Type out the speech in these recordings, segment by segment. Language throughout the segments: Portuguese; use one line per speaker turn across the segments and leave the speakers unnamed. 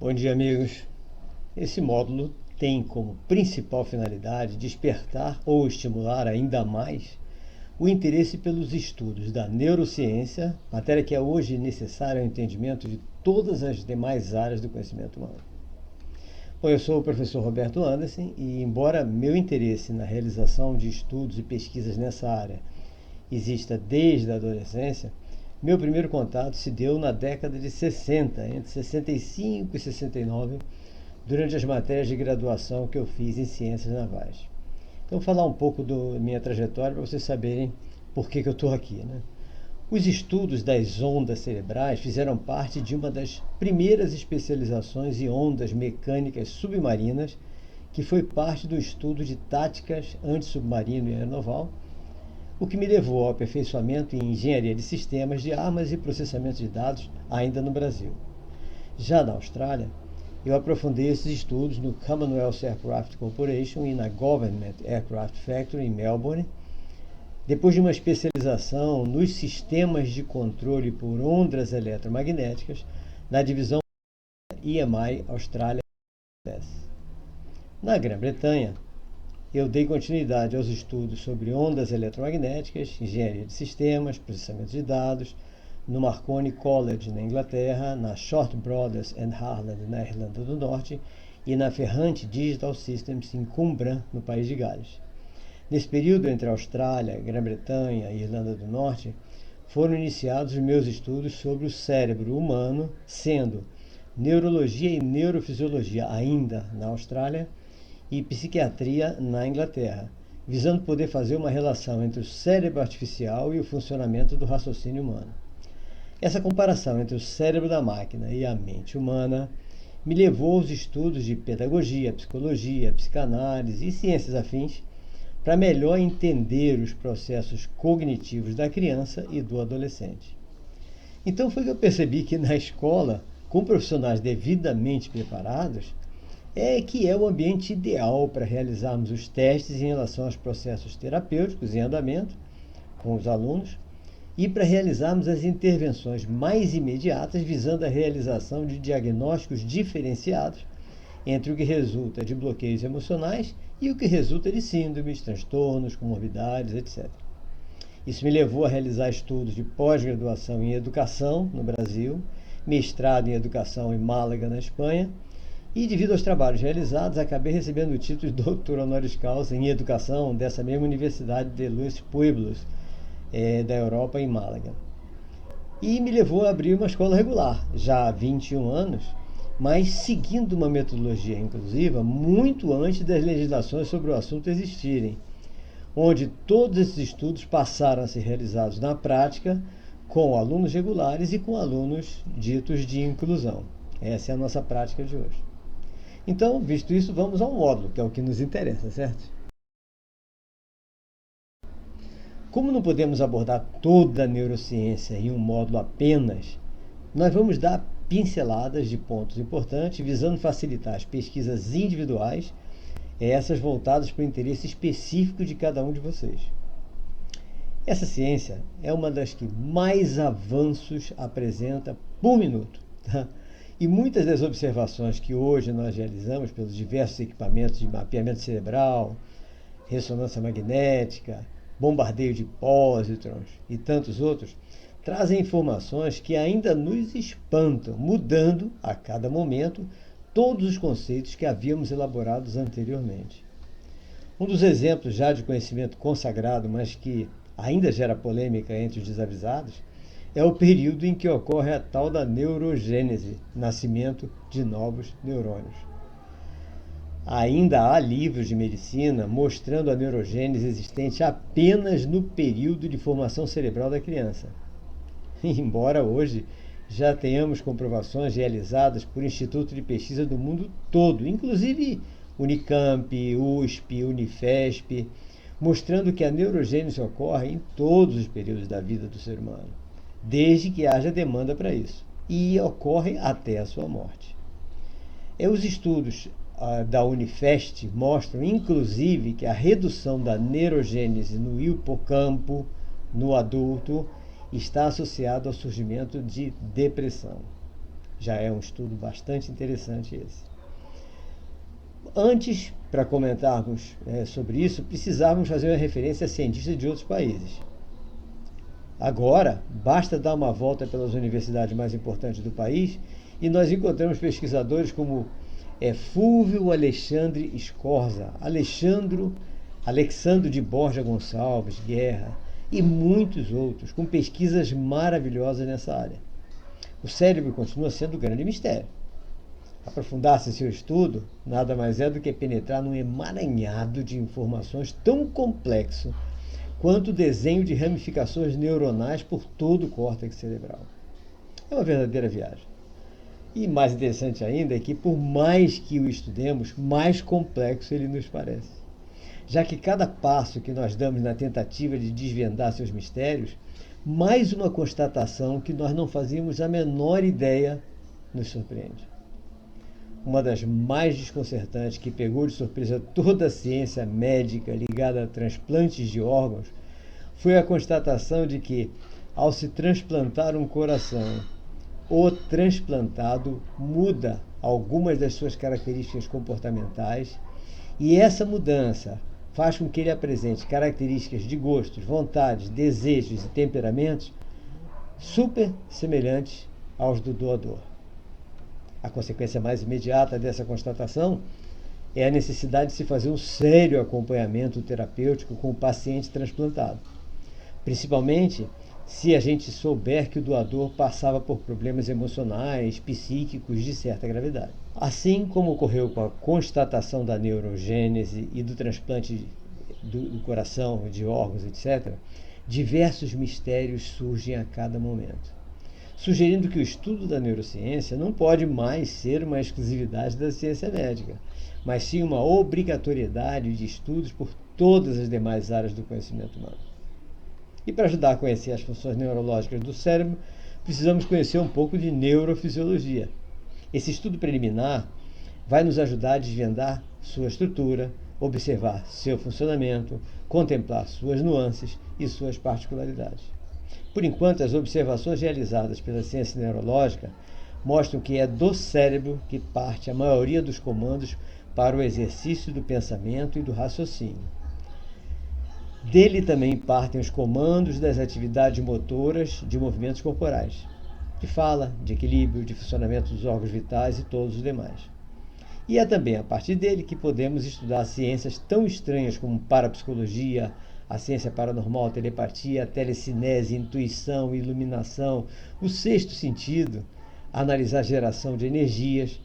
Bom dia, amigos. Esse módulo tem como principal finalidade despertar ou estimular ainda mais o interesse pelos estudos da neurociência, matéria que é hoje necessária ao entendimento de todas as demais áreas do conhecimento humano. Bom, eu sou o professor Roberto Anderson e, embora meu interesse na realização de estudos e pesquisas nessa área exista desde a adolescência, meu primeiro contato se deu na década de 60, entre 65 e 69, durante as matérias de graduação que eu fiz em Ciências Navais. Então, vou falar um pouco da minha trajetória para vocês saberem por que eu estou aqui, né? Os estudos das ondas cerebrais fizeram parte de uma das primeiras especializações em ondas mecânicas submarinas, que foi parte do estudo de táticas anti-submarino e aeronaval, o que me levou ao aperfeiçoamento em engenharia de sistemas de armas e processamento de dados ainda no Brasil. Já na Austrália, eu aprofundei esses estudos no Commonwealth Aircraft Corporation e na Government Aircraft Factory em Melbourne, depois de uma especialização nos sistemas de controle por ondas eletromagnéticas na divisão EMI Austrália. Na Grã-Bretanha, eu dei continuidade aos estudos sobre ondas eletromagnéticas, engenharia de sistemas, processamento de dados, no Marconi College, na Inglaterra, na Short Brothers and Harland, na Irlanda do Norte, e na Ferrante Digital Systems, em Cumbrae, no País de Gales. Nesse período entre a Austrália, Grã-Bretanha e Irlanda do Norte, foram iniciados os meus estudos sobre o cérebro humano, sendo neurologia e neurofisiologia ainda na Austrália e psiquiatria na Inglaterra, visando poder fazer uma relação entre o cérebro artificial e o funcionamento do raciocínio humano. Essa comparação entre o cérebro da máquina e a mente humana me levou aos estudos de pedagogia, psicologia, psicanálise e ciências afins para melhor entender os processos cognitivos da criança e do adolescente. Então foi que eu percebi que na escola, com profissionais devidamente preparados, que é o ambiente ideal para realizarmos os testes em relação aos processos terapêuticos em andamento com os alunos e para realizarmos as intervenções mais imediatas visando a realização de diagnósticos diferenciados entre o que resulta de bloqueios emocionais e o que resulta de síndromes, transtornos, comorbidades, etc. Isso me levou a realizar estudos de pós-graduação em educação no Brasil, mestrado em educação em Málaga, na Espanha, e devido aos trabalhos realizados, acabei recebendo o título de doutor honoris causa em educação dessa mesma Universidade de Luis Pueblos, da Europa, em Málaga. E me levou a abrir uma escola regular, já há 21 anos, mas seguindo uma metodologia inclusiva muito antes das legislações sobre o assunto existirem, onde todos esses estudos passaram a ser realizados na prática com alunos regulares e com alunos ditos de inclusão. Essa é a nossa prática de hoje. Então, visto isso, vamos ao módulo, que é o que nos interessa, certo? Como não podemos abordar toda a neurociência em um módulo apenas, nós vamos dar pinceladas de pontos importantes, visando facilitar as pesquisas individuais, essas voltadas para o interesse específico de cada um de vocês. Essa ciência é uma das que mais avanços apresenta por minuto, tá? E muitas das observações que hoje nós realizamos pelos diversos equipamentos de mapeamento cerebral, ressonância magnética, bombardeio de pósitrons e tantos outros, trazem informações que ainda nos espantam, mudando a cada momento todos os conceitos que havíamos elaborados anteriormente. Um dos exemplos já de conhecimento consagrado, mas que ainda gera polêmica entre os desavisados, é o período em que ocorre a tal da neurogênese, nascimento de novos neurônios. Ainda há livros de medicina mostrando a neurogênese existente apenas no período de formação cerebral da criança. Embora hoje já tenhamos comprovações realizadas por institutos de pesquisa do mundo todo, inclusive Unicamp, USP, Unifesp, mostrando que a neurogênese ocorre em todos os períodos da vida do ser humano, desde que haja demanda para isso, e ocorre até a sua morte. Os estudos da Unifesp mostram, inclusive, que a redução da neurogênese no hipocampo, no adulto, está associado ao surgimento de depressão. Já é um estudo bastante interessante esse. Antes, para comentarmos sobre isso, precisávamos fazer uma referência a cientistas de outros países. Agora, basta dar uma volta pelas universidades mais importantes do país e nós encontramos pesquisadores como Fúvio Alexandre Scorza, Alexandro de Borja Gonçalves Guerra e muitos outros, com pesquisas maravilhosas nessa área. O cérebro continua sendo um grande mistério. Aprofundar-se em seu estudo nada mais é do que penetrar num emaranhado de informações tão complexo quanto o desenho de ramificações neuronais por todo o córtex cerebral. É uma verdadeira viagem. E mais interessante ainda é que, por mais que o estudemos, mais complexo ele nos parece. Já que cada passo que nós damos na tentativa de desvendar seus mistérios, mais uma constatação que nós não fazíamos a menor ideia nos surpreende. Uma das mais desconcertantes, que pegou de surpresa toda a ciência médica ligada a transplantes de órgãos, foi a constatação de que, ao se transplantar um coração, o transplantado muda algumas das suas características comportamentais e essa mudança faz com que ele apresente características de gostos, vontades, desejos e temperamentos super semelhantes aos do doador. A consequência mais imediata dessa constatação é a necessidade de se fazer um sério acompanhamento terapêutico com o paciente transplantado, principalmente se a gente souber que o doador passava por problemas emocionais, psíquicos de certa gravidade. Assim como ocorreu com a constatação da neurogênese e do transplante do coração, de órgãos, etc., diversos mistérios surgem a cada momento, sugerindo que o estudo da neurociência não pode mais ser uma exclusividade da ciência médica, mas sim uma obrigatoriedade de estudos por todas as demais áreas do conhecimento humano. E para ajudar a conhecer as funções neurológicas do cérebro, precisamos conhecer um pouco de neurofisiologia. Esse estudo preliminar vai nos ajudar a desvendar sua estrutura, observar seu funcionamento, contemplar suas nuances e suas particularidades. Por enquanto, as observações realizadas pela ciência neurológica mostram que é do cérebro que parte a maioria dos comandos para o exercício do pensamento e do raciocínio. Dele também partem os comandos das atividades motoras de movimentos corporais, de fala, de equilíbrio, de funcionamento dos órgãos vitais e todos os demais. E é também a partir dele que podemos estudar ciências tão estranhas como parapsicologia, a ciência paranormal, a telepatia, a telecinese, intuição, iluminação, o sexto sentido, analisar a geração de energias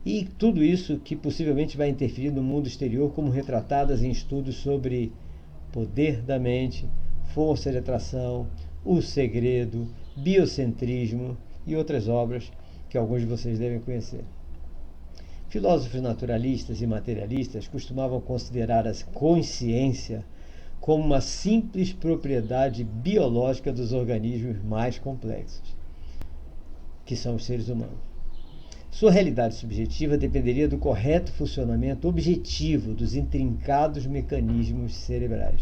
e tudo isso que possivelmente vai interferir no mundo exterior, como retratadas em estudos sobre poder da mente, força de atração, o segredo, biocentrismo e outras obras que alguns de vocês devem conhecer. Filósofos naturalistas e materialistas costumavam considerar a consciência como uma simples propriedade biológica dos organismos mais complexos, que são os seres humanos. Sua realidade subjetiva dependeria do correto funcionamento objetivo dos intrincados mecanismos cerebrais.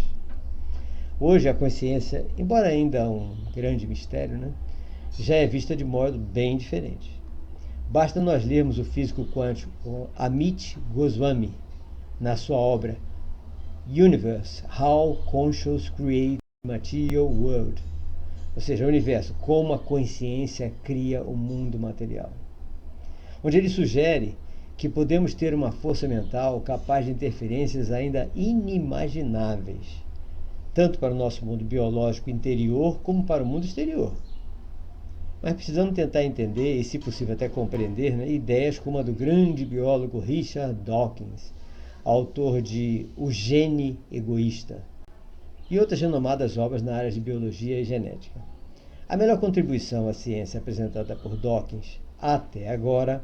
Hoje a consciência, embora ainda um grande mistério, já é vista de modo bem diferente. Basta nós lermos o físico quântico Amit Goswami na sua obra Universe, How Conscious Creates Material World, ou seja, o universo, como a consciência cria o mundo material, onde ele sugere que podemos ter uma força mental capaz de interferências ainda inimagináveis, tanto para o nosso mundo biológico interior como para o mundo exterior. Mas precisamos tentar entender e, se possível, até compreender ideias como a do grande biólogo Richard Dawkins, autor de O Gene Egoísta, e outras renomadas obras na área de biologia e genética. A melhor contribuição à ciência apresentada por Dawkins até agora,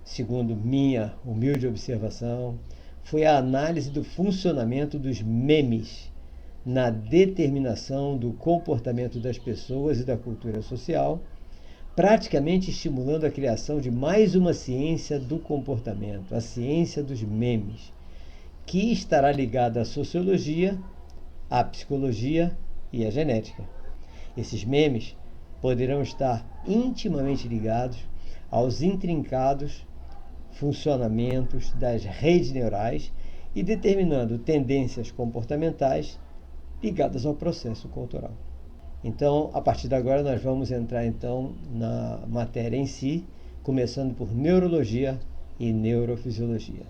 segundo minha humilde observação, foi a análise do funcionamento dos memes na determinação do comportamento das pessoas e da cultura social, praticamente estimulando a criação de mais uma ciência do comportamento, a ciência dos memes, que estará ligada à sociologia, à psicologia e à genética. Esses memes poderão estar intimamente ligados aos intrincados funcionamentos das redes neurais e determinando tendências comportamentais ligadas ao processo cultural. Então, a partir de agora, nós vamos entrar então na matéria em si, começando por neurologia e neurofisiologia.